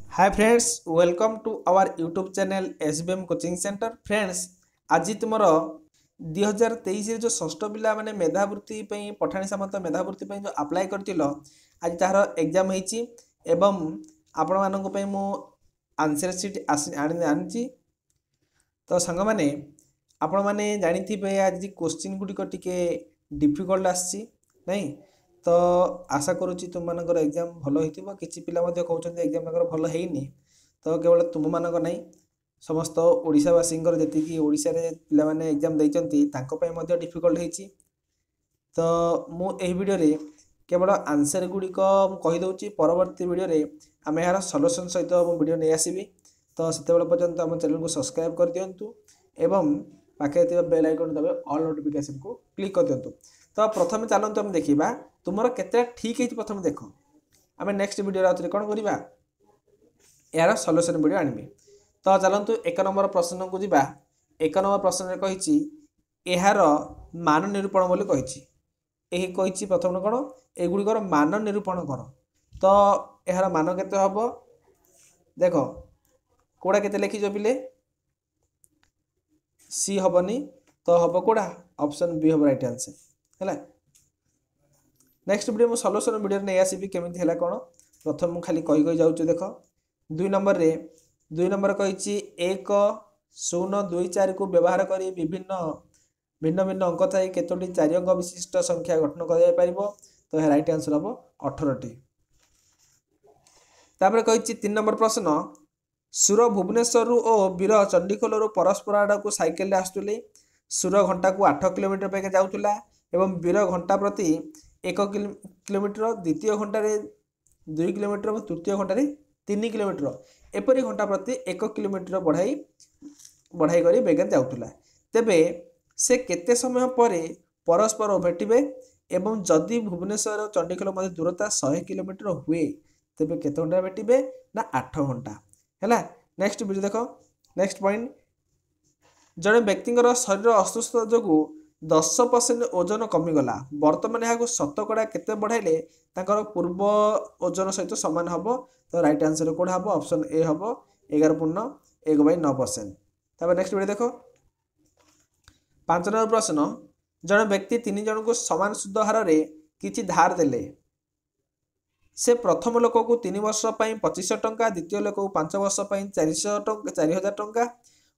Hi friends, welcome to our YouTube channel SBM coaching centre. Friends, आज तुमर 2023 जो षष्ठ पिला माने मेधावृत्ति पठाणी सामंत मेधावृत्ति जो अप्लाई कर आज तार एग्जाम होती एवं आपण मानक मु आंसर सीट आनी तो सांग मैंने आपण मैंने जानी आज क्वेश्चन गुड़िक टिके डिफिकल्ट आसी नहीं तो आशा करुच्ची तुम मानकर एग्जाम भल हो किसी पिला कहते एग्जाम भल होनी तो केवल तुम मानक नहीं समस्त ओडिशावासी जी ओडिशा रे पिला माने एग्जाम देइचंती तांको पय मध्ये डिफिकल्ट होईची। तो मु एही वीडियो रे केवल आंसर गुड़िक कही दउची परवर्ती वीडियो रे आम यार सॉल्यूशन सहित वीडियो नहीं आसबि। तो सेते पर्यंत आम चैनल को सब्सक्राइब कर दियंतु एवं पाखे थिबा बेल आइकन दबे ऑल नोटिफिकेशन को क्लिक कर दियंतु। तो प्रथम चलतु आम देखा तुमर केते ठीक है प्रथम देख आम नेक्स्ट वीडियो आउे कौन करवा यार सॉल्यूशन वीडियो आनबी। तो चलतु एक नंबर प्रश्न को जीवा। एक नंबर प्रश्न कही यार मान निरूपण बोली कही प्रथम कौन एगुड़िकर मान निरूपण कर। तो यार मान केते हम देख कौड़ा केते लिखिज पिले सी हेनी तो हम कौड़ा ऑप्शन बी हम राइट आंसर है। नेक्स्ट वीडियो मुझे सॉल्यूशन वीडियो नहीं आसबि केमिति है कौन प्रथम मुझे खाली कही जाऊँ देख दुई नंबर रे दुई नंबर कही 1 0 2 4 को व्यवहार कर विभिन्न भिन्न भिन्न अंक थाई केतोटी 4 अंक विशिष्ट संख्या गठन कर तो यह राइट आंसर हम 18टी। तापर कही 3 नंबर प्रश्न सुर भुवनेश्वर और वीर चंडीखोल परस्पर आड़ को साइकेल आसुले सुर घंटा को 8 किलोमीटर पे जाऊला एवं वीर घंटा प्रति 1 किलोमीटर द्वितीय घंटे 2 किलोमीटर और तृतीय घंटे 3 किलोमीटर एपरी घंटा प्रति 1 किलोमीटर बढ़ाई बढ़ाई कर बेगे जाऊला। तेबे से केते समय पर परस्पर भेटे एवं जदि भुवनेश्वर और चंडीखोल मध्य दूरता 100 किलोमीटर हुए तेबे केते घंटा भेटे ना 8 घंटा है। नेक्स्ट वीडियो देख नेक्स्ट पॉइंट जड़े व्यक्तिर शरीर असुस्थ जो 10% ओजन कमिगला बर्तमान यहाँ शतकड़ा केते बढ़ाइले पूर्व ओजन सहित सामान हम। तो राइट आंसर कौन हम ऑप्शन ए हम 11.1/9%। तब नेक्स्ट वीडियो देख 5 नंबर प्रश्न जड़े व्यक्ति 3 जन को समान सुध हार रे किछि धार देले से प्रथम लोक को 3 वर्ष 2500 टंका द्वितीय लोक को 5 वर्ष 4000 टंका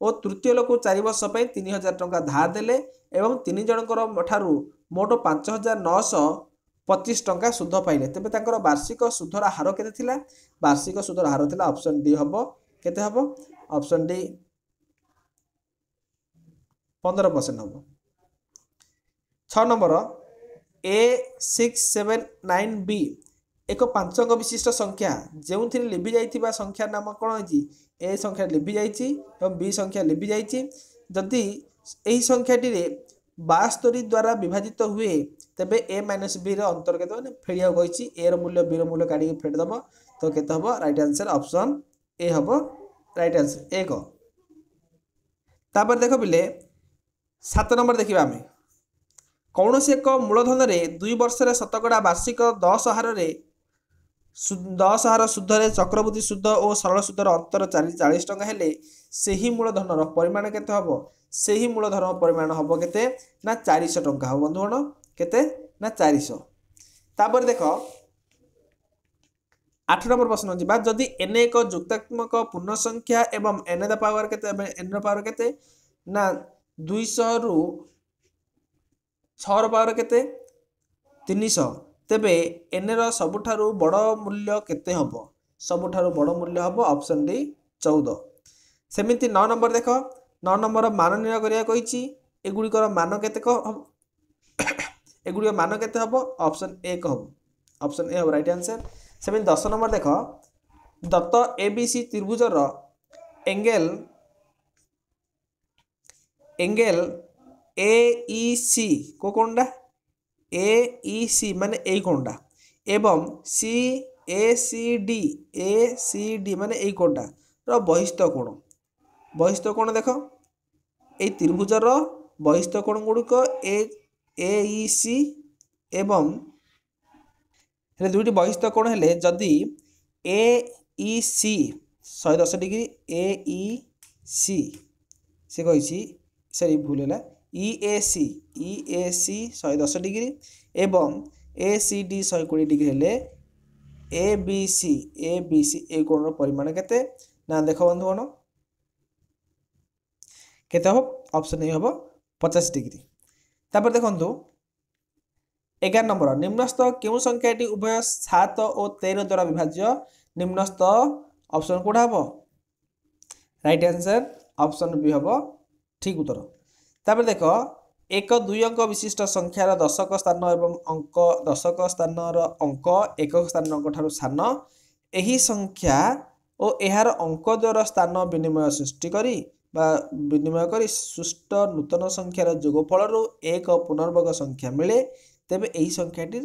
और तृतीय लोक 4 वर्ष 3000 टंका धार देले एवं 3 जनकर ठारू मोट 5925 टंका सुध पाइले। तेबे तांकर वार्षिक सुधर हार केते थिला वार्षिक सुधर हार थिला ऑप्शन डी हम केते हम ऑप्शन डी 15% हम। 6 नंबर A679B एक 5 अंक विशिष्ट संख्या जो लिभि जाइथिबा संख्या नाम कौन है ए संख्या लिभि जाइछि और बी संख्या लिभि जाइछि जदि एही संख्याटी रे 72 द्वारा विभाजित हुए तेबे ए माइनस बी अंतर्गत मैंने फेड़िया कही ए मूल्य बी मूल्य काढ़ी फेड़देव तो केते हम right answer option A hmm right answer 1। तापर देख पिले 7 नंबर देखा आम कौन से एक मूलधन रे 2 वर्ष शतकड़ा वार्षिक 10 हार 10 हार सुधरे चक्रवृद्धि सुध और सरल सुधर अंतर 40 टंका हेले सही मूलधन परिमाण केते हम सही मूलधन परिमाण हम केते ना 400 टंका हम बंधुगण केते ना 400। तापर देख 8 नंबर प्रश्न जी जदि एन एक जुक्तात्मक पूर्ण संख्या एवं एन द पावर केते एन द पावर केते ना 200 रु 6 पावर केते 300 तेबे एन र सबुठारु बड़ मूल्य केते हम सबुठारु बड़ मूल्य हम ऑप्शन डी 14। सेमिति 9 नंबर देख 9 नंबर मान निर्णय करिया कहिछि एगुड़िकर मान केते एगुड़िक मान केते हम ऑप्शन ए कहब option A hmm right answer. सेमिति 10 number देख दत्त एबीसी त्रिभुजर एंगल AEC को कोणडा AEC माने ए कोणडा एवं ACD माने ए कोणडा रो बहिष्ठ कोण देख ए त्रिभुजर बहिष्ठ कोण गुड़िक AEC एवं दुईटी बहिष्ठ कोण हेले जदि सी 110 डिग्री ए ई सी से कही सरी भूल है ई ए सी 110 डिग्री एवं ए सी डी 120 डिग्री हेले ए बी सी ए कोण परिमाण केते ना देख बंधुगण केते हम ऑप्शन ए हम 50 डिग्री। तापर देखंतु 11 नंबर निम्नस्थ क्यों संख्याटी उभय 7 और 13 द्वारा विभाज्य निम्नस्थ ऑप्शन कोडा हम राइट आंसर ऑप्शन बी हम ठीक उत्तर। तापर देख एक 2 अंक विशिष्ट संख्यार दशक स्थान एवं अंक दशक स्थान अंक एकक स्थान अंक ठारू सान एही संख्या और एहार अंक द्वारा स्थान विनिमय सृष्टि करी विनिमय करी सुष्ट नूतन संख्यार जोगफल एक पुनर्वर्ग संख्या मिले तेबे एही संख्याटी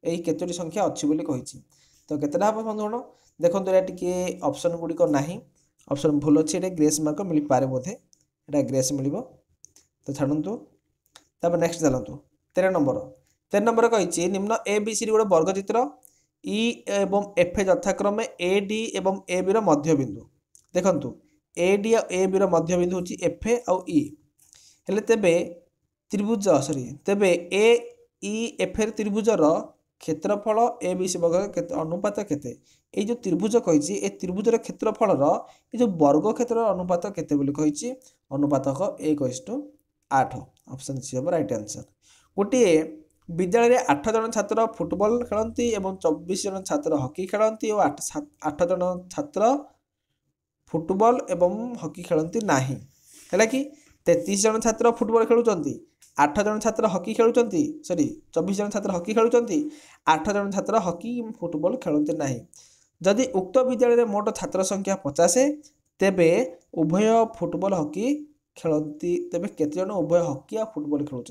एही केतोटी संख्या अच्छी बोली कहिछि तो केतेटा हम बंधुगण देखंतु एटा टिके ऑप्शन गुडी को नाही ऑप्शन भूल अछि एटा ग्रेस मार्क मिली पारे बोधे एटा ग्रेस मिलिबो तो छाड़ंतु। तब नेक्स्ट चलतु 13 नंबर कही निम्न ए बी सी गोटे वर्ग चित्र ई एवं एफ यथाक्रमे ए डी एवं ए बी मध्यबिंदु देखंतु ए डी और ए बी मध्यबिंदु होची एफ आउ ई हेले तेबे त्रिभुज सॉरी तेबे ए ई एफ त्रिभुजर क्षेत्रफल ए बी सी वर्ग अनुपात केते ए जो त्रिभुज कही ए त्रिभुजर क्षेत्रफल ये जो वर्ग क्षेत्र अनुपात केते बोली कही अनुपातक 1:8 ऑप्शन सी हम राइट आंसर। गोटे विद्यालय 8 जन छात्र फुटबॉल खेलती और 24 जन छात्र हॉकी खेलती और 8 जन छात्र फुटबॉल एवं हॉकी खेलती नाही है कि 33 जन छात्र फुटबॉल खेलुंट 8 जन छात्र हॉकी खेलुंट सॉरी 24 जन छात्र हॉकी खेलुंट 8 जन छात्र हॉकी फुटबॉल खेलते नाही जदि उक्त विद्यालय मोट छात्र संख्या 50 तेबे उभय फुटबॉल हॉकी खेलती तेबे केते जन उभय हॉकी और फुटबॉल खेलुंट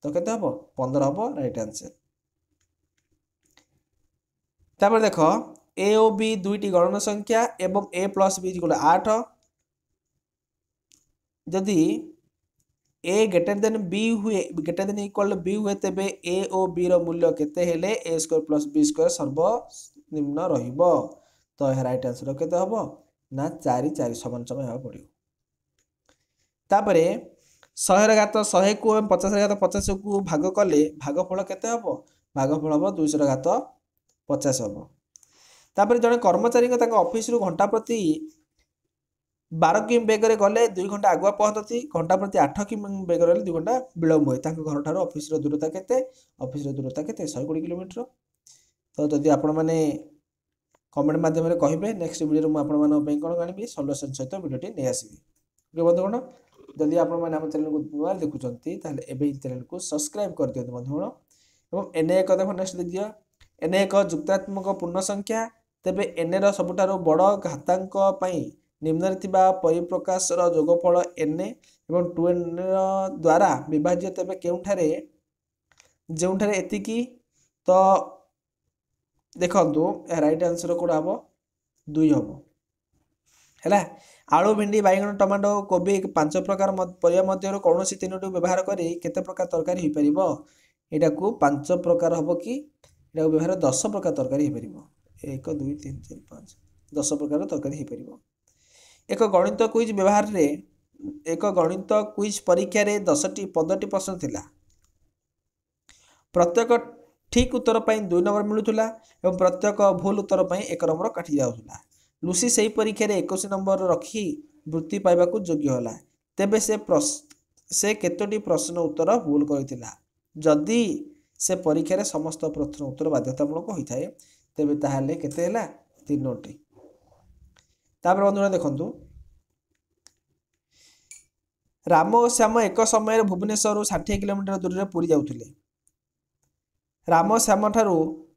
तो केते हबो 15 हबो राइट आंसर। तापर देख ए ओ बी दुईटी गणन संख्या एवं ए प्लस बी इक्वल 8 जदि ए ग्रेटर देन बी हुए ग्रेटर देन इक्वल बी हुए तेबे ए ओ बी रो मूल्य केते हेले ए स्क्वायर प्लस बी स्क्वायर सर्वनिम्न रहिबो तो यह राइट आंसर केते हबो ना 4 4 समान समान हेबा पड़ियो। तापरे 100 घात 100 को 50 घात 50 को भाग कले भागफल केते हबो भागफल हबो 200 घात 50 हबो। तापरे जने कर्मचारी ऑफिस रु घंटा प्रति 12 किमी बेगर गले 2 घंटा आगुआ पहुंचती घंटा प्रति 8 किमी बेगर 2 घंटा विलंब हुए घर ठार ऑफिस दूरता केते ऑफिस दूरता केते 120 किलोमीटर। तो जदि आपण माने कमेंट माध्यम कहे नेक्स्ट वीडियो में आपण कौन आनी सल्यूशन सहित वीडियो नहीं आसबि बंधुगण जदि आपण आम चैनल को नुआ देखुंत चैनल को सब्सक्राइब कर दिखाते बंधुगण और एने एक देख नेक्स्ट देखिए एने एक जुक्तात्मक पूर्ण संख्या तेबे एने रो सबुठारो बड़ घातांक पई निम्न परिप्रकाशर जोगफल एन एवं 2n द्वारा विभाज्य तेबे केउठारे जोठारे एतिकी तो देखंतु राइट आंसर कोड हम 2 हम है आलू भिंडी बैगन टमाटो कोबी 5 प्रकार परिया मध्य कौन सी 3टी व्यवहार करी केते प्रकार तरकारी हो पारिबो एटा को 5 प्रकार हम कि एटा को व्यवहार 10 प्रकार तरकारी हो पारिबो 1 2 3 4 5 10 प्रकार तरकारी हो पारिबो। एक गणित क्विज व्यवहार रे एक गणित क्विज परीक्षा रे 15टी प्रश्न थिला प्रत्येक ठीक उत्तर पाई 2 नंबर मिलुला एवं प्रत्येक भूल उत्तर पाई 1 नंबर काटी जाउला। लुसी से परीक्षा रे 21 नंबर रखी वृत्ति पाइबा को योग्य होला तेबे से केतोटी प्रश्न उत्तर भूल करथिला जदि से परीक्षा रे समस्त प्रश्न उत्तर बाध्यतामूलक होइथाय तेबे ताहाले केते हैला 3टी। तापर बंधुगण देखंतु राम और श्याम एक समय भुवनेश्वर 60 किलोमीटर दूर रे पुरी जाउथिले राम श्याम ठारू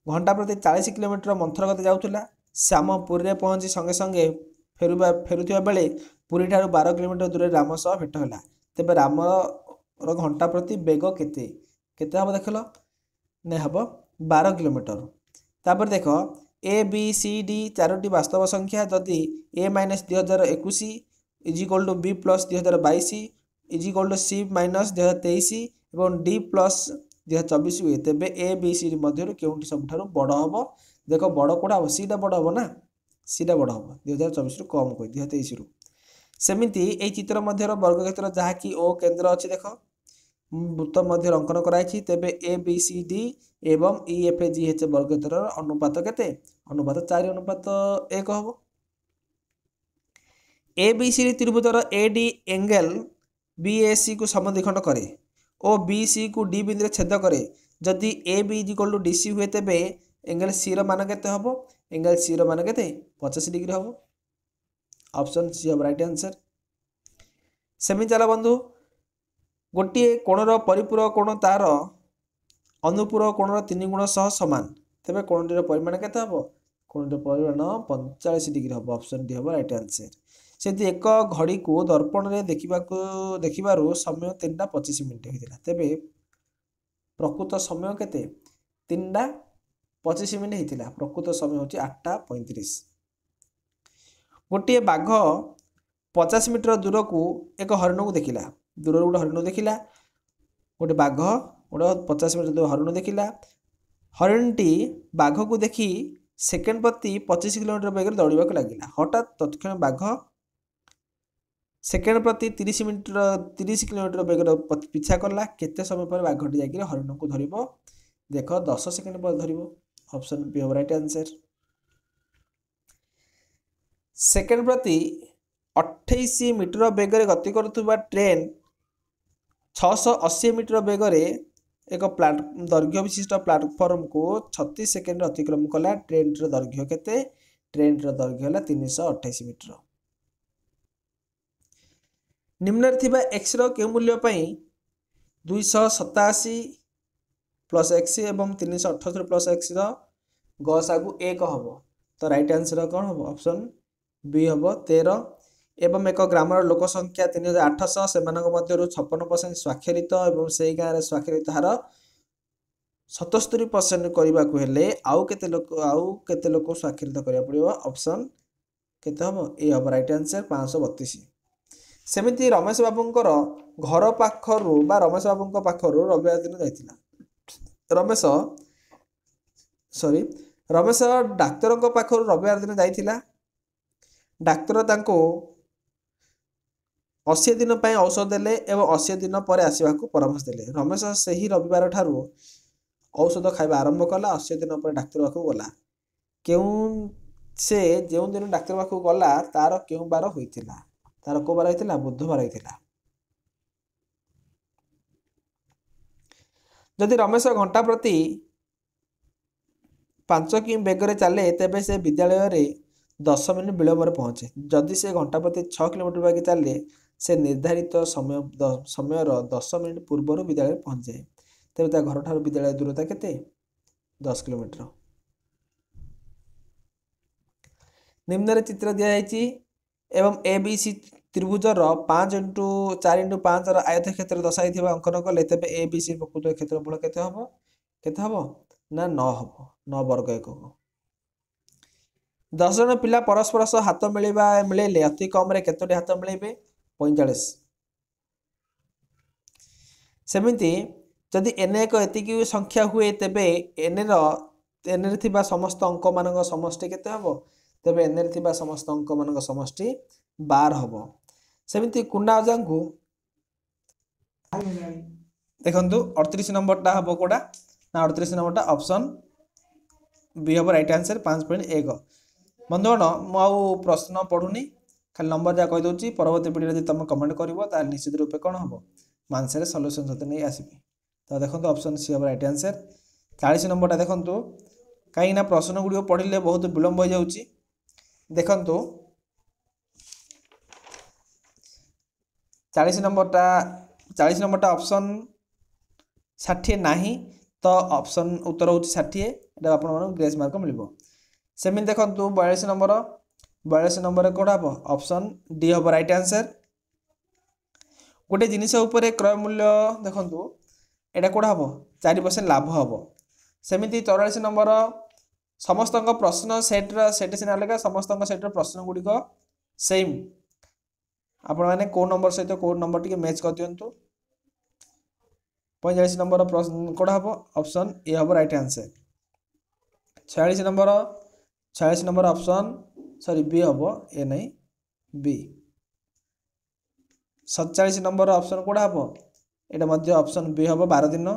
घंटा प्रति 40 किलोमीटर मंथर गति जाउथिला श्याम पुरी रे पहुंची संगे संगे फेरुथिबा बेले पुरी ठारू 12 किलोमीटर दूर राम सह भेट होला तेबे राम रो घंटा प्रति बेग केते केते हम देखलो ने हबो 12 किलोमीटर। तापर देख ए बी सी डी 4टी वास्तव संख्या जदि A minus 2021 is equal to B plus 2022 is equal to C minus 2023 एवं डी प्लस 2024 हुए तेबे ए बी सी मध्य केउंटी सबठारु बड़ हम देख बड़ कोड़ा हम सीटा बड़ हम ना सीटा बड़ हम 2024 रु कम कही 2023 रु सेमिति ए चित्र मध्यर वर्गक्षेत्र जहाँकि ओ केन्द्र अच्छी देख वृत्त मध्य अंकन कराई तेबे ए बी सी डी एवं ई एफ जी एच वर्गक्षेत्र अनुपात केते अनुपात 4:1 हम ए बी सी त्रिभुजर A D angle B A C को समद्विखंड करे और बी सी को डी बिंदु छेद करे जदि A B equal to D C हुए तेबे एंगल सी मान केते हम एंगल सी मान केते 85 डिग्री हम ऑप्शन सी हम राइट आंसर सेमि चला बंधु गोटे कोणर परिपूरक कोण तार अनुपूरक कोणर 3 गुण सह समान तेबे कोणटीर परिमाण केते हम कोणटीर परिमाण 45 डिग्री हम ऑप्शन डी हम राइट आंसर से एक घड़ी को दर्पण में देखिबारु समय 3:25 होता तेबे प्रकृत समय केते 3:25 होता प्रकृत समय हूँ 8:35 गोटे बाघ 50 मीटर दूर को एक हरिण को देखिला दूर गोटे हरिण देखिला गोटे बाघ गोटे 50 मीटर दूर हरिण देखिला हरिणटी बाघ को देखी सेकेंड प्रति 25 किलोमीटर बेगर दौड़ा लगिला हठात तत्क्षण बाघ सेकेंड प्रति 30 किलोमीटर बेगर पिछा कला केते समय पर बाघटी जाकर हरिण को धर देख 10 सेकेंड पर धर ऑप्शन बी हम राइट आंसर सेकेंड प्रति 28 मीटर बेगर गति करुवा ट्रेन 680 मीटर बेगर एक दैर्घ्य विशिष्ट प्लाटफर्म को 36 सेकेंड अतिक्रम कला ट्रेन दैर्घ्य केते ट्रेन दैर्घ्य है 328 मीटर निम्न एक्स रो मूल्य 287 प्लस एक्स एवं 378 प्लस एक्स गसागु 1 हम तो राइट आंसर कौन हम ऑप्शन बी हम 13 एवं एक ग्रामर लोक संख्या 3800 से 56% स्वाक्षरित एवं से गाँव में स्वाक्षरित हार 77% करने को हेले आउ केते लोक स्वाक्षरित करा पड़ो ऑप्शन केते हम ए हम राइट आंसर 532 सेमिति रमेश बाबूंकर घर पाखरु बा रमेश बाबू पाखरु रविवार दिन जाइथिला रमेश डाक्तर पाखरु रविवार दिन जाइथिला डाक्तर तांको 80 दिन पर औषध देले एवं 80 दिन पर आसवा परामर्श देले रमेश से ही रविवार ठारू औषध खाଇବା आरंभ कला 80 दिन पर डाक्तर पाखु गला से जो दिन डाक्तर पाखु गला तार क्यों बार होइथिला तार को बार होइथिला बुधवार होइथिला जदि रमेश घंटा प्रति 5 कि बेगर चले तेबे से विद्यालय रे 10 मिनिट विलंब पहुँचे जदि से घंटा प्रति 6 किलोमीटर बागे चले से निर्धारित समय 10 मिनिट पूर्व विद्यालय पहुँच जाए तेज घर ठार विद्यालय दूरता केते 10 किलोमीटर निम्न चित्र दिखाई एवं ए बी सी त्रिभुजर 5x4x5 आयत क्षेत्र दर्शाई अंकन कले तेज ए बी सी प्रकृत क्षेत्रफल केते हम ना 9 हम 9 वर्ग एकक 10 जन पिला परस्पर सह हाथ मिलेले अति कम रे केतोटी हाथ मिलेबे 45 सेमिति जदि एन एक एतिकी संख्या हुए तेबे एन रे समस्त अंक मान समष्टि केते हबो तेबे एन रे समस्त अंक मान समष्टि 12 हबो सेमिति कुंडा अजा को देखंतु 38 नंबर टा हबो कोडा ना 38 नंबर टा ऑप्शन बी हबो राइट आंसर 5.1 बंधुगण मु प्रश्न पढ़ुनी खाली नंबर जहाँ कहीदे परवर्त वीडियो जब तुम कमेंट कर निश्चित रूपे कौन हम आंसर सल्यूशन सहित नहीं आसबि तो देखो ऑप्शन सी हम राइट आंसर 40 नंबरटा देखो कहीं प्रश्न गुड़िक पढ़ले बहुत विलंब हो जाऊँगी देखु 40 नंबरटा ऑप्शन 60 नहीं तो ऑप्शन उत्तर हूँ 60 एटा आप ग्रेस मार्क मिल सेमती देखो 42 नंबर कौन हम ऑप्शन डी हम राइट आंसर गोटे जिनिस क्रय मूल्य देखु एटा कौन हम 4% लाभ हम सेमती 44 नंबर समस्त प्रश्न सेट सीना अलग समस्त सेट्र प्रश्न गुड़िक सेम आपण मैंने कौ नंबर सहित कौ नंबर टी मैच कर दिंतु 45 नंबर प्रश्न कौन हम option A hmm right answer 46 number option sorry B hmm A नहीं बी 47 नंबर ऑप्शन कोड़ा हम एटा मध्य ऑप्शन बी हम 12 दिन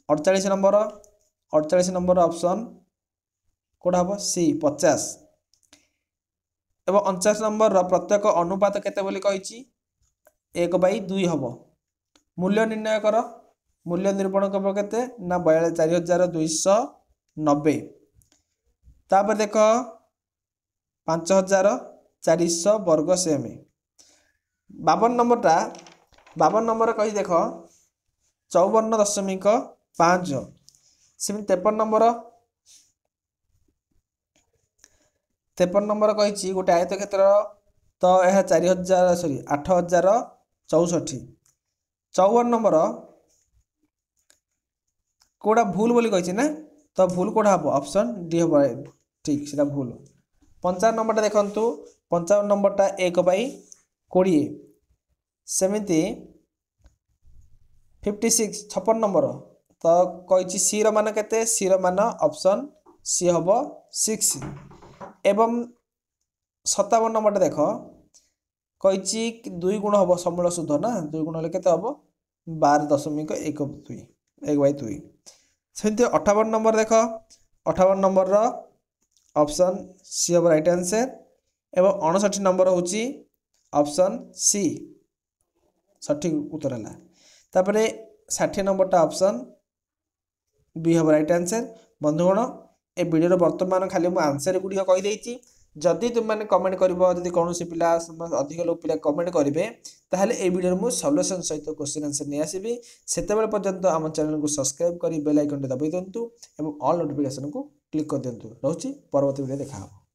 48 नंबर ऑप्शन कोड़ा हम सी 50 एवं 49 नंबर प्रत्येक अनुपात केते बोली कहिछि 1/2 हम मूल्य निर्णय कर मूल्य निरूपण करब केते ना 42,290 तापर देख 5,400 वर्ग सेमी 52 नंबर कही देख 54.5 सेम 53 नंबर कही गोटे आयत क्षेत्र तो यह 4,000 सॉरी 8,064 54 नंबर कोड़ा भूल बोली कही ना तो भूल कोड़ा हम ऑप्शन डी हम ठीक से भूल 55 नंबर देखु 55 नंबरटा 1/20 सेमिति 56 56 नंबर तो कही सी मान केते सी मान ऑप्शन सी हम 6 एवं 57 नंबर देख कही 2 गुण हम समूल शुद्ध ना 2 गुण हेल्ले केते हम 12.12 1/2 सेमती 58 नंबर देख 58 नंबर ऑप्शन सी हम राइट आंसर एवं 59 नंबर होची ऑप्शन सी सठिक उत्तर है तापर 60 नंबरटा ऑप्शन बी हम राइट आंसर बंधुगण ए वीडियो वर्तमान खाली मु आंसर गुडी कहि देछि जदि तुम मैंने कमेंट करबो जदि कोनोसी पिला अधिक लोग पिला कमेंट करेंगे ताहले ए वीडियो मु सॉल्यूशन सहित क्वेश्चन आंसर नहीं आसीबी सेतेबेले पर्यंत आम चैनल को सब्सक्राइब करी बेल आइकन दबाई दिंतु एवं ऑल नोटिफिकेशन को क्लिक कर दिंतु रहउची परवर्ती वीडियो देखा